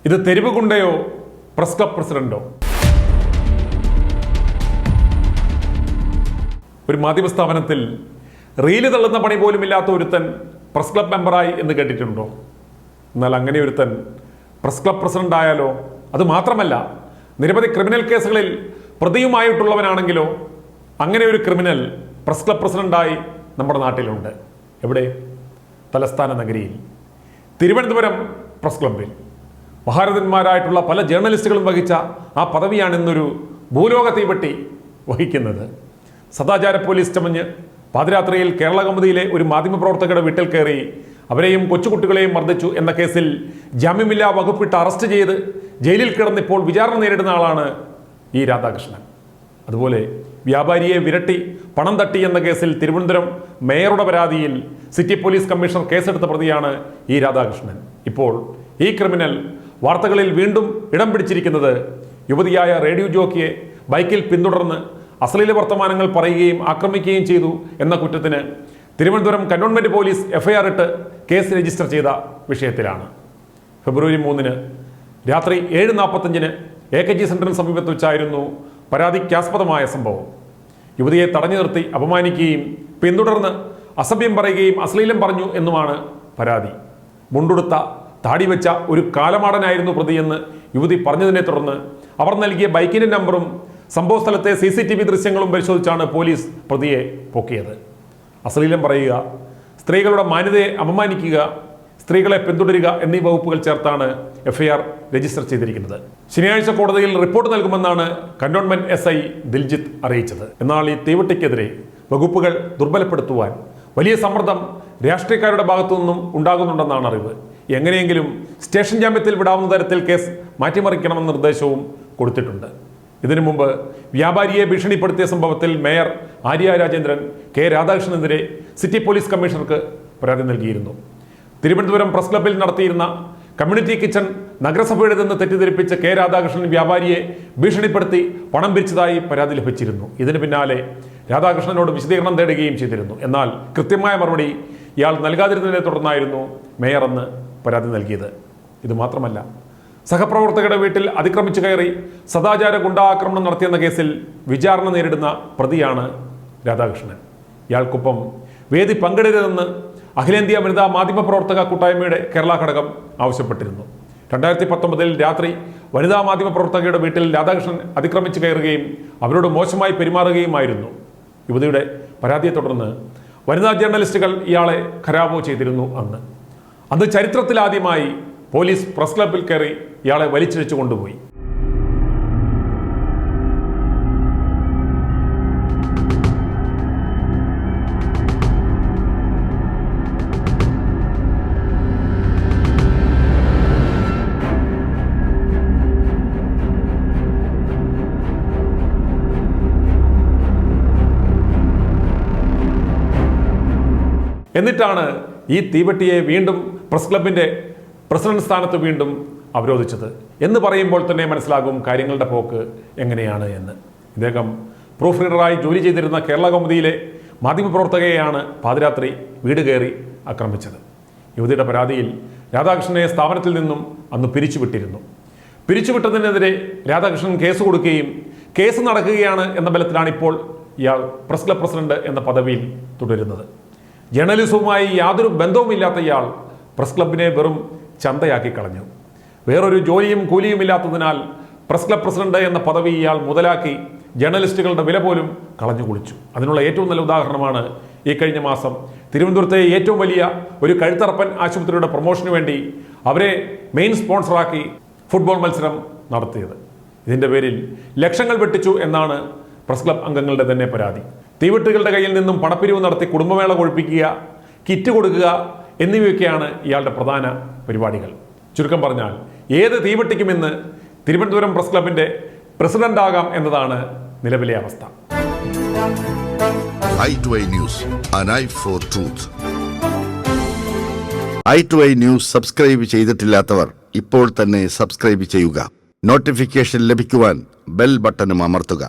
ഇത് തെരുവ് ഗുണ്ടയോ press club പ്രസിഡന്റോ? ഒരു മാധ്യമ സ്ഥാപനത്തിൽ റീല് തള്ളുന്ന പണി പോലും ഇല്ലാത്ത ഒരുത്തൻ പ്രസ് ക്ലബ് മെമ്പറായി എന്ന് കേട്ടിട്ടുണ്ടോ? എന്നാൽ അങ്ങനെ ഒരുത്തൻ പ്രസ് ക്ലബ് പ്രസിഡന്റ് ആയാലോ? അത് മാത്രമല്ല, നിരവധി ക്രിമിനൽ കേസുകളിൽ പ്രതിയുമായിട്ടുള്ളവനാണെങ്കിലോ? അങ്ങനെ ഒരു ക്രിമിനൽ പ്രസ് ക്ലബ് പ്രസിഡന്റായി നമ്മുടെ നാട്ടിലുണ്ട്. എവിടെ? തലസ്ഥാന നഗരിയിൽ, തിരുവനന്തപുരം പ്രസ് ക്ലബിൽ. മഹാരഥന്മാരായിട്ടുള്ള പല ജേർണലിസ്റ്റുകളും വഹിച്ച ആ പദവിയാണ് ഇന്നൊരു ഭൂലോക തീവട്ടി വഹിക്കുന്നത്. സദാചാര പോലീസ് ചമഞ്ഞ് പാതിരാത്രിയിൽ കേരള കൗമുദിയിലെ ഒരു മാധ്യമപ്രവർത്തകരുടെ വീട്ടിൽ കയറി അവരെയും കൊച്ചുകുട്ടികളെയും മർദ്ദിച്ചു എന്ന കേസിൽ ജാമ്യമില്ലാ വകുപ്പിട്ട് അറസ്റ്റ് ചെയ്ത് ജയിലിൽ കിടന്നിപ്പോൾ വിചാരണ നേരിടുന്ന ആളാണ് ഇ രാധാകൃഷ്ണൻ. അതുപോലെ വ്യാപാരിയെ വിരട്ടി പണം തട്ടി എന്ന കേസിൽ തിരുവനന്തപുരം മേയറുടെ പരാതിയിൽ സിറ്റി പോലീസ് കമ്മീഷണർ കേസെടുത്ത പ്രതിയാണ് ഇ രാധാകൃഷ്ണൻ. ഇപ്പോൾ ഈ ക്രിമിനൽ വാർത്തകളിൽ വീണ്ടും ഇടം പിടിച്ചിരിക്കുന്നത് യുവതിയായ റേഡിയോ ജോക്കിയെ ബൈക്കിൽ പിന്തുടർന്ന് അശ്ലീല വർത്തമാനങ്ങൾ പറയുകയും ആക്രമിക്കുകയും ചെയ്തു എന്ന കുറ്റത്തിന് തിരുവനന്തപുരം കന്റോൺമെന്റ് പോലീസ് എഫ്ഐആർ ഇട്ട് കേസ് രജിസ്റ്റർ ചെയ്ത വിഷയത്തിലാണ്. ഫെബ്രുവരി 3 രാത്രി 7:45 AKG സെന്ററിന് സമീപത്ത് വെച്ചായിരുന്നു പരാതിക്കാസ്പദമായ സംഭവം. യുവതിയെ തടഞ്ഞു നിർത്തി അപമാനിക്കുകയും പിന്തുടർന്ന് അസഭ്യം പറയുകയും അശ്ലീലം പറഞ്ഞു എന്നുമാണ് പരാതി. മുണ്ടുടുത്ത താടി വെച്ച ഒരു കാലമാടനായിരുന്നു പ്രതിയെന്ന് യുവതി പറഞ്ഞതിനെ തുടർന്ന് അവർ നൽകിയ ബൈക്കിന്റെ നമ്പറും സംഭവ സ്ഥലത്തെ CCTV ദൃശ്യങ്ങളും പരിശോധിച്ചാണ് പോലീസ് പ്രതിയെ പൊക്കിയത്. അശ്ലീലം പറയുക, സ്ത്രീകളുടെ മാന്യതയെ അപമാനിക്കുക, സ്ത്രീകളെ പിന്തുടരുക എന്നീ വകുപ്പുകൾ ചേർത്താണ് എഫ്ഐആർ രജിസ്റ്റർ ചെയ്തിരിക്കുന്നത്. ശനിയാഴ്ച കോടതിയിൽ റിപ്പോർട്ട് നൽകുമെന്നാണ് കന്റോൺമെന്റ് SI ദിൽജിത്ത് അറിയിച്ചത്. എന്നാൽ ഈ തീവട്ടിക്കെതിരെ വകുപ്പുകൾ ദുർബലപ്പെടുത്തുവാൻ വലിയ സമ്മർദ്ദം രാഷ്ട്രീയക്കാരുടെ ഭാഗത്തു നിന്നും ഉണ്ടാകുന്നുണ്ടെന്നാണ് അറിവ്. എങ്ങനെയെങ്കിലും സ്റ്റേഷൻ ജാമ്യത്തിൽ വിടാവുന്ന തരത്തിൽ കേസ് മാറ്റിമറിക്കണമെന്ന നിർദ്ദേശവും കൊടുത്തിട്ടുണ്ട്. ഇതിനു മുമ്പ് വ്യാപാരിയെ ഭീഷണിപ്പെടുത്തിയ സംഭവത്തിൽ മേയർ ആര്യ രാജേന്ദ്രൻ K രാധാകൃഷ്ണനെതിരെ സിറ്റി പോലീസ് കമ്മീഷണർക്ക് പരാതി നൽകിയിരുന്നു. തിരുവനന്തപുരം പ്രസ് ക്ലബിൽ നടത്തിയിരുന്ന കമ്മ്യൂണിറ്റി കിച്ചൺ നഗരസഭയുടേതെന്ന് തെറ്റിദ്ധരിപ്പിച്ച K രാധാകൃഷ്ണൻ വ്യാപാരിയെ ഭീഷണിപ്പെടുത്തി പണം പിരിച്ചതായി പരാതി ലഭിച്ചിരുന്നു. ഇതിന് പിന്നാലെ രാധാകൃഷ്ണനോട് വിശദീകരണം തേടുകയും ചെയ്തിരുന്നു. എന്നാൽ കൃത്യമായ മറുപടി ഇയാൾ നൽകാതിരുന്നതിനെ തുടർന്നായിരുന്നു മേയർ അന്ന് പരാതി നൽകിയത്. ഇതുമാത്രമല്ല, സഹപ്രവർത്തകരുടെ വീട്ടിൽ അതിക്രമിച്ചു കയറി സദാചാര ഗുണ്ടാക്രമണം നടത്തിയെന്ന കേസിൽ വിചാരണ നേരിടുന്ന പ്രതിയാണ് രാധാകൃഷ്ണൻ. ഇയാൾക്കൊപ്പം വേദി പങ്കിടരുതെന്ന് അഖിലേന്ത്യാ വനിതാ മാധ്യമപ്രവർത്തക കൂട്ടായ്മയുടെ കേരള ഘടകം ആവശ്യപ്പെട്ടിരുന്നു. 2019 രാത്രി വനിതാ മാധ്യമപ്രവർത്തകയുടെ വീട്ടിൽ രാധാകൃഷ്ണൻ അതിക്രമിച്ചു കയറുകയും അവരോട് മോശമായി പെരുമാറുകയുമായിരുന്നു. യുവതിയുടെ പരാതിയെ തുടർന്ന് വനിതാ ജേർണലിസ്റ്റുകൾ ഇയാളെ ഖരാവോ ചെയ്തിരുന്നു. അന്ന് ചരിത്രത്തിലാദ്യമായി പോലീസ് പ്രസ് ക്ലബിൽ കയറി ഇയാളെ വലിച്ചിഴച്ചു കൊണ്ടുപോയി. എന്നിട്ടാണ് ഈ തീവട്ടിയെ വീണ്ടും പ്രസ് ക്ലബിന്റെ പ്രസിഡന്റ് സ്ഥാനത്ത് വീണ്ടും അവരോധിച്ചത് എന്ന് പറയുമ്പോൾ തന്നെ മനസ്സിലാകും കാര്യങ്ങളുടെ പോക്ക് എങ്ങനെയാണ് എന്ന്. ഇദ്ദേഹം പ്രൂഫ് റീഡറായി ജോലി ചെയ്തിരുന്ന കേരള കൗമുദിയിലെ മാധ്യമപ്രവർത്തകയെയാണ് പാതിരാത്രി വീട് കയറി ആക്രമിച്ചത്. യുവതിയുടെ പരാതിയിൽ രാധാകൃഷ്ണനെ സ്ഥാപനത്തിൽ നിന്നും അന്ന് പിരിച്ചുവിട്ടിരുന്നു. പിരിച്ചുവിട്ടതിനെതിരെ രാധാകൃഷ്ണൻ കേസ് കൊടുക്കുകയും കേസ് നടക്കുകയാണ് എന്ന ബലത്തിലാണ് ഇപ്പോൾ ഇയാൾ പ്രസ് ക്ലബ് പ്രസിഡന്റ് എന്ന പദവിയിൽ തുടരുന്നത്. ജേർണലിസവുമായി യാതൊരു ബന്ധവുമില്ലാത്ത ഇയാൾ പ്രസ് ക്ലബിനെ വെറും ചന്തയാക്കി കളഞ്ഞു. വേറൊരു ജോലിയും കൂലിയും ഇല്ലാത്തതിനാൽ പ്രസ് ക്ലബ് പ്രസിഡന്റ് എന്ന പദവി ഇയാൾ മുതലാക്കി ജേർണലിസ്റ്റുകളുടെ വില പോലും കളഞ്ഞു കുളിച്ചു. അതിനുള്ള ഏറ്റവും നല്ല ഉദാഹരണമാണ് ഈ കഴിഞ്ഞ മാസം തിരുവനന്തപുരത്തെ ഏറ്റവും വലിയ ഒരു കഴുത്തറപ്പൻ ആശുപത്രിയുടെ പ്രൊമോഷന് വേണ്ടി അവരെ മെയിൻ സ്പോൺസറാക്കി ഫുട്ബോൾ മത്സരം നടത്തിയത്. ഇതിൻ്റെ പേരിൽ ലക്ഷങ്ങൾ വെട്ടിച്ചു എന്നാണ് പ്രസ് ക്ലബ് അംഗങ്ങളുടെ തന്നെ പരാതി. തീവെട്ടുകളുടെ കയ്യിൽ നിന്നും പണപ്പിരിവ് നടത്തി കുടുംബമേള കൊഴിപ്പിക്കുക, കിറ്റ് കൊടുക്കുക എന്നിവയൊക്കെയാണ് ഇയാളുടെ പ്രധാന പരിപാടികൾ. ചുരുക്കം പറഞ്ഞാൽ ഏത് തീവെട്ടിക്കും ഇന്ന് തിരുവനന്തപുരം പ്രസ് ക്ലബിന്റെ പ്രസിഡന്റ് ആകാം എന്നതാണ് നിലവിലെ അവസ്ഥ. i2i News, an eye for truth. i2i News subscribe ചെയ്തിട്ടില്ലാത്തവർ ഇപ്പോൾ തന്നെ സബ്സ്ക്രൈബ് ചെയ്യുക. നോട്ടിഫിക്കേഷൻ ലഭിക്കുവാൻ ബെൽ ബട്ടണും അമർത്തുക.